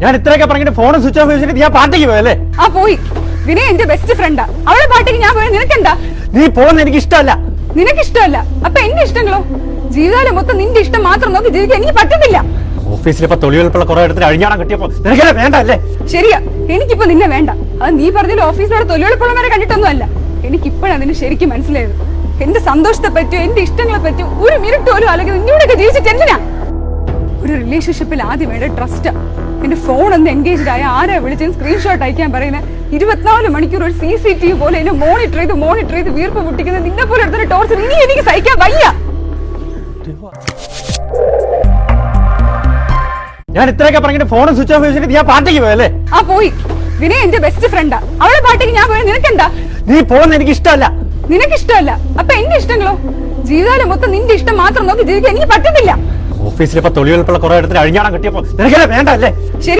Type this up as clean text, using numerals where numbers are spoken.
ഞാൻ ഇത്രയൊക്കെ പറഞ്ഞിട്ട് ഫോൺ സ്വിച്ച് ഓഫ് ചെയ്തിട്ട് ഞാൻ പാർട്ടിക്ക് പോയല്ലേ? ആ പോയി. വിനയ എന്റെ ബെസ്റ്റ് ഫ്രണ്ടാ. അവളെ പാർട്ടിക്ക് ഞാൻ പോയത് നിനക്കെന്താ? നീ പോകുന്ന എനിക്ക് ഇഷ്ടമല്ല. നിനക്കിഷ്ടമല്ല അപ്പൊ എന്റെ ഇഷ്ടങ്ങളോ? ജീവിതകാലം മൊത്തം നിന്റെ ഇഷ്ടം മാത്രം നോക്കി ജീവിക്കാൻ എനിക്ക് പറ്റുന്നില്ല. ഓഫീസിലിപ്പോ തൊഴിലുറപ്പുള്ള കുറെ എടുത്തിട്ട് അഴിഞ്ഞാടാൻ കിട്ടിയപ്പോ നിനക്കല്ലേ വേണ്ടല്ലേ? ശരിയാ, എനിക്കിപ്പോ നിന്നെ വേണ്ട. അത് നീ പറഞ്ഞാലും ഓഫീസിലോട് തൊഴിലുറപ്പുള്ളവരെ കണ്ടിട്ടൊന്നും അല്ല. എനിക്കിപ്പോഴാണ് അതിന് ശരിക്കും മനസ്സിലായത്. എന്റെ സന്തോഷത്തെ പറ്റിയോ എന്റെ ഇഷ്ടങ്ങളെ പറ്റിയോ ഒരു മിനിറ്റ് പോലും അല്ലെങ്കിൽ നിന്നോടൊക്കെ ജീവിച്ചിട്ട് എന്തിനാ? ഒരു റിലേഷൻഷിപ്പിൽ ആദ്യം വേണ്ട ട്രസ്റ്റാ. എന്റെ ഫോൺ ഒന്ന് എൻഗേജ്ഡ് ആയ ആരാ വിളിച്ചത് സ്ക്രീൻഷോട്ട് അയക്കാൻ പറയുന്നത് 24 മണിക്കൂർ ഒരു CCTV പോലെ എന്നെ മോണിറ്റർ ചെയ്ത് വീർപ്പ് മുട്ടിക്കുന്നത് നിന്നെ പോലെ എടുത്തൊരു ടോർച്ചർ ഇനി എനിക്ക് സഹിക്കാൻ വയ്യ. ഞാൻ ഇത്രയൊക്കെ പറഞ്ഞിട്ട് ഫോൺ സ്വിച്ച് ഓഫ് ചെയ്തിട്ട് ഞാൻ പാർട്ടിക്ക് പോയല്ലേ? ആ പോയി. വിനയ എന്റെ ബെസ്റ്റ് ഫ്രണ്ടാ. അവളെ പാർട്ടിക്ക് ഞാൻ പോയത് നിനക്കെന്താ? നീ പോകുന്ന എനിക്ക് ഇഷ്ടമല്ല. നിനക്കിഷ്ടമല്ല അപ്പൊ എന്റെ ഇഷ്ടങ്ങളോ? ജീവിതകാലം മൊത്തം നിന്റെ ഇഷ്ടം മാത്രം നോക്കി ജീവിക്കാൻ എനിക്ക് പറ്റുന്നില്ല. ഓഫീസിലിപ്പോ തൊഴിലുറപ്പുള്ള കുറെ എടുത്തിട്ട് അഴിഞ്ഞാടാൻ കിട്ടിയപ്പോ നിനക്കല്ലേ വേണ്ടല്ലേ? ശരി.